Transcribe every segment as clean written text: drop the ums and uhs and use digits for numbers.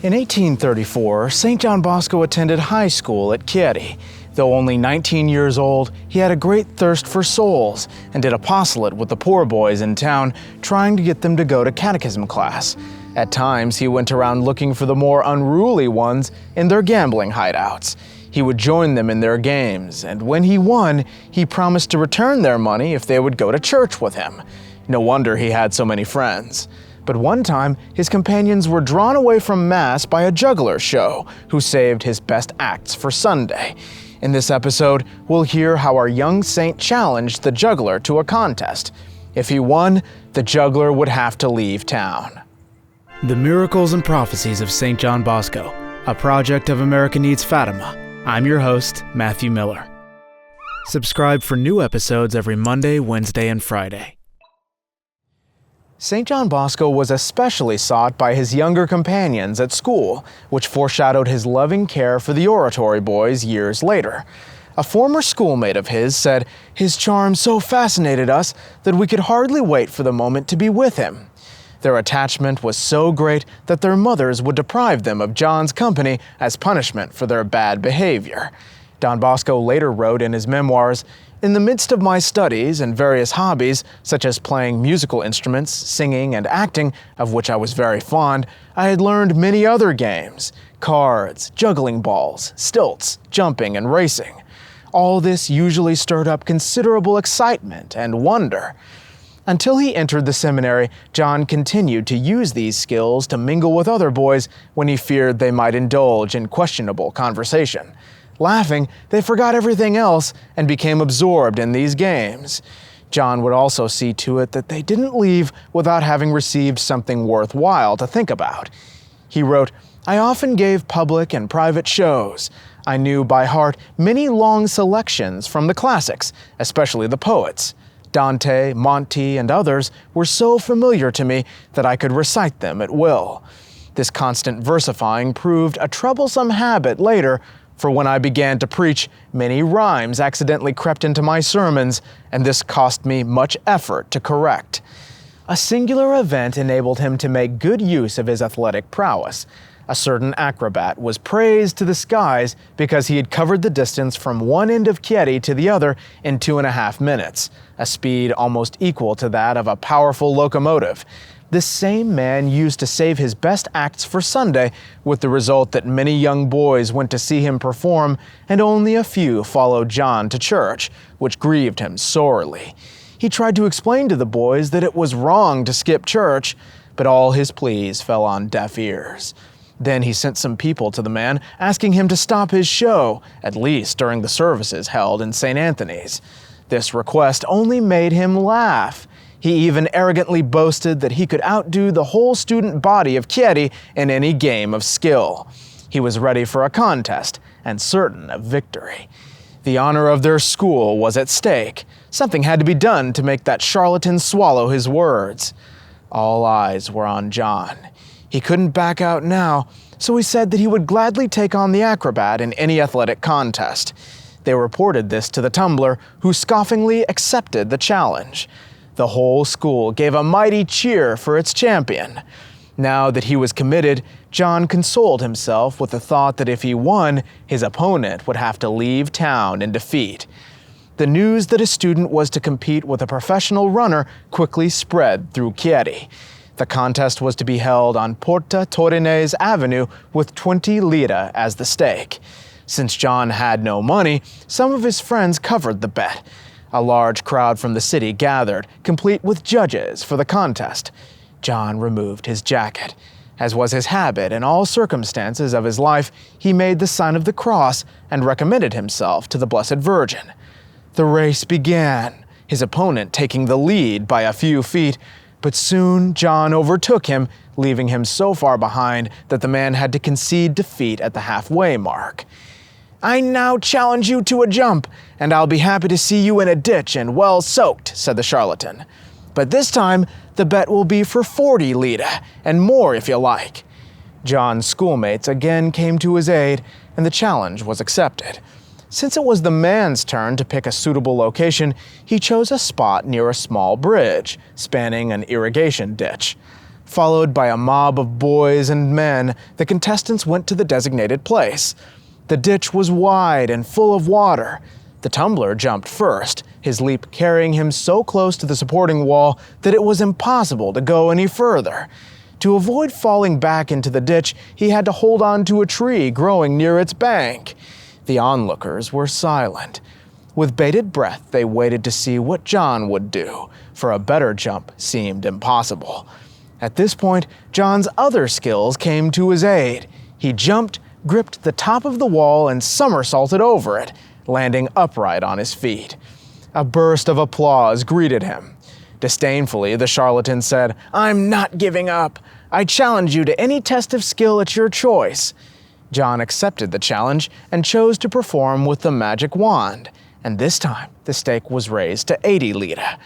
In 1834, St. John Bosco attended high school at Chieri. Though only 19 years old, he had a great thirst for souls and did apostolate with the poor boys in town, trying to get them to go to catechism class. At times, he went around looking for the more unruly ones in their gambling hideouts. He would join them in their games, and when he won, he promised to return their money if they would go to church with him. No wonder he had so many friends. But one time, his companions were drawn away from Mass by a juggler show who saved his best acts for Sunday. In this episode, we'll hear how our young saint challenged the juggler to a contest. If he won, the juggler would have to leave town. The Miracles and Prophecies of St. John Bosco, a project of America Needs Fatima. I'm your host, Matthew Miller. Subscribe for new episodes every Monday, Wednesday, and Friday. St. John Bosco was especially sought by his younger companions at school, which foreshadowed his loving care for the oratory boys years later. A former schoolmate of his said, "His charm so fascinated us that we could hardly wait for the moment to be with him." Their attachment was so great that their mothers would deprive them of John's company as punishment for their bad behavior. Don Bosco later wrote in his memoirs, "In the midst of my studies and various hobbies, such as playing musical instruments, singing, and acting, of which I was very fond, I had learned many other games: cards, juggling balls, stilts, jumping, and racing. All this usually stirred up considerable excitement and wonder." Until he entered the seminary, John continued to use these skills to mingle with other boys when he feared they might indulge in questionable conversation. Laughing, they forgot everything else and became absorbed in these games. John would also see to it that they didn't leave without having received something worthwhile to think about. He wrote, "I often gave public and private shows. I knew by heart many long selections from the classics, especially the poets. Dante, Monti, and others were so familiar to me that I could recite them at will. This constant versifying proved a troublesome habit later, for when I began to preach, many rhymes accidentally crept into my sermons, and this cost me much effort to correct." A singular event enabled him to make good use of his athletic prowess. A certain acrobat was praised to the skies because he had covered the distance from one end of Chieri to the other in 2.5 minutes, a speed almost equal to that of a powerful locomotive. This same man used to save his best acts for Sunday, with the result that many young boys went to see him perform, and only a few followed John to church, which grieved him sorely. He tried to explain to the boys that it was wrong to skip church, but all his pleas fell on deaf ears. Then he sent some people to the man, asking him to stop his show, at least during the services held in St. Anthony's. This request only made him laugh. He even arrogantly boasted that he could outdo the whole student body of Chieri in any game of skill. He was ready for a contest and certain of victory. The honor of their school was at stake. Something had to be done to make that charlatan swallow his words. All eyes were on John. He couldn't back out now, so he said that he would gladly take on the acrobat in any athletic contest. They reported this to the Tumbler, who scoffingly accepted the challenge. The whole school gave a mighty cheer for its champion. Now that he was committed, John consoled himself with the thought that if he won, his opponent would have to leave town in defeat. The news that a student was to compete with a professional runner quickly spread through Chieri. The contest was to be held on Porta Torinese Avenue with 20 lire as the stake. Since John had no money, some of his friends covered the bet. A large crowd from the city gathered, complete with judges for the contest. John removed his jacket. As was his habit in all circumstances of his life, he made the sign of the cross and recommended himself to the Blessed Virgin. The race began, his opponent taking the lead by a few feet, but soon John overtook him, leaving him so far behind that the man had to concede defeat at the halfway mark. "I now challenge you to a jump, and I'll be happy to see you in a ditch and well soaked," said the charlatan. "But this time, the bet will be for 40 lire, and more if you like." John's schoolmates again came to his aid, and the challenge was accepted. Since it was the man's turn to pick a suitable location, he chose a spot near a small bridge, spanning an irrigation ditch. Followed by a mob of boys and men, the contestants went to the designated place. The ditch was wide and full of water. The tumbler jumped first, his leap carrying him so close to the supporting wall that it was impossible to go any further. To avoid falling back into the ditch, he had to hold on to a tree growing near its bank. The onlookers were silent. With bated breath, they waited to see what John would do, for a better jump seemed impossible. At this point, John's other skills came to his aid. He jumped, gripped the top of the wall, and somersaulted over it, landing upright on his feet. A burst of applause greeted him. Disdainfully, the charlatan said, "I'm not giving up. I challenge you to any test of skill at your choice." John accepted the challenge and chose to perform with the magic wand, and this time the stake was raised to 80 lire.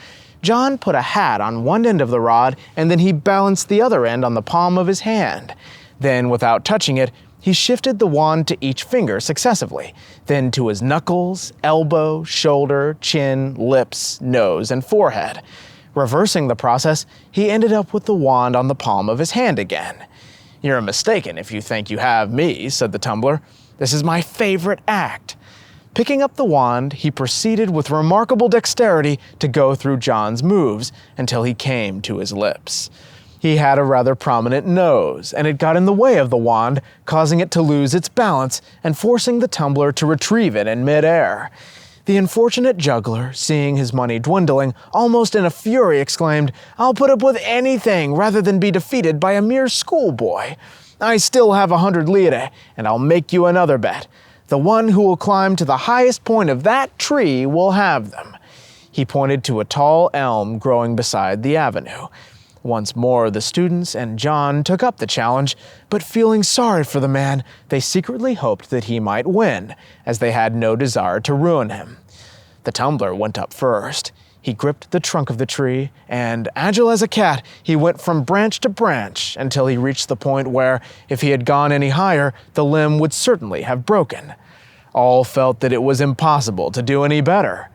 John put a hat on one end of the rod, and then he balanced the other end on the palm of his hand. Then, without touching it, he shifted the wand to each finger successively, then to his knuckles, elbow, shoulder, chin, lips, nose, and forehead. Reversing the process, he ended up with the wand on the palm of his hand again. "You're mistaken if you think you have me," said the tumbler. "This is my favorite act." Picking up the wand, he proceeded with remarkable dexterity to go through John's moves until he came to his lips. He had a rather prominent nose, and it got in the way of the wand, causing it to lose its balance and forcing the tumbler to retrieve it in midair. The unfortunate juggler, seeing his money dwindling, almost in a fury exclaimed, "I'll put up with anything rather than be defeated by a mere schoolboy. I still have 100 lire, and I'll make you another bet. The one who will climb to the highest point of that tree will have them." He pointed to a tall elm growing beside the avenue. Once more, the students and John took up the challenge, but feeling sorry for the man, they secretly hoped that he might win, as they had no desire to ruin him. The tumbler went up first. He gripped the trunk of the tree, and, agile as a cat, he went from branch to branch until he reached the point where, if he had gone any higher, the limb would certainly have broken. All felt that it was impossible to do any better.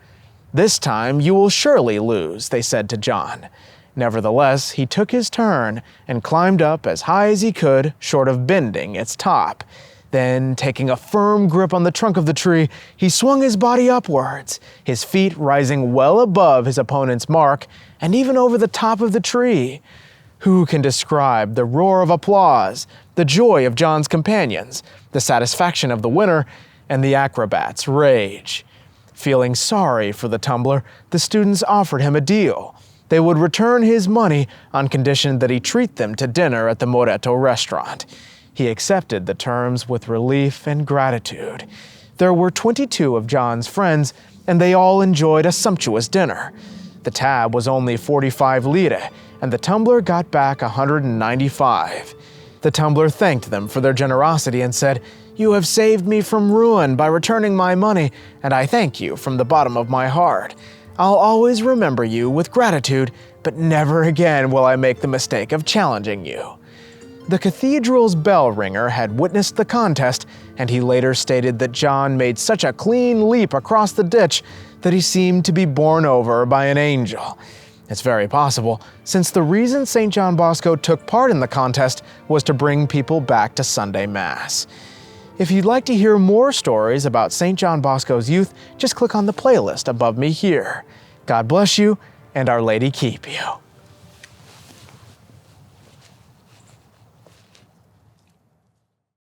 "This time you will surely lose," they said to John. Nevertheless, he took his turn and climbed up as high as he could, short of bending its top. Then, taking a firm grip on the trunk of the tree, he swung his body upwards, his feet rising well above his opponent's mark and even over the top of the tree. Who can describe the roar of applause, the joy of John's companions, the satisfaction of the winner, and the acrobat's rage? Feeling sorry for the tumbler, the students offered him a deal. They would return his money on condition that he treat them to dinner at the Moretto restaurant. He accepted the terms with relief and gratitude. There were 22 of John's friends, and they all enjoyed a sumptuous dinner. The tab was only 45 lire, and the tumbler got back 195. The tumbler thanked them for their generosity and said, "You have saved me from ruin by returning my money, and I thank you from the bottom of my heart. I'll always remember you with gratitude, but never again will I make the mistake of challenging you." The cathedral's bell ringer had witnessed the contest, and he later stated that John made such a clean leap across the ditch that he seemed to be borne over by an angel. It's very possible, since the reason St. John Bosco took part in the contest was to bring people back to Sunday Mass. If you'd like to hear more stories about St. John Bosco's youth, just click on the playlist above me here. God bless you, and Our Lady keep you.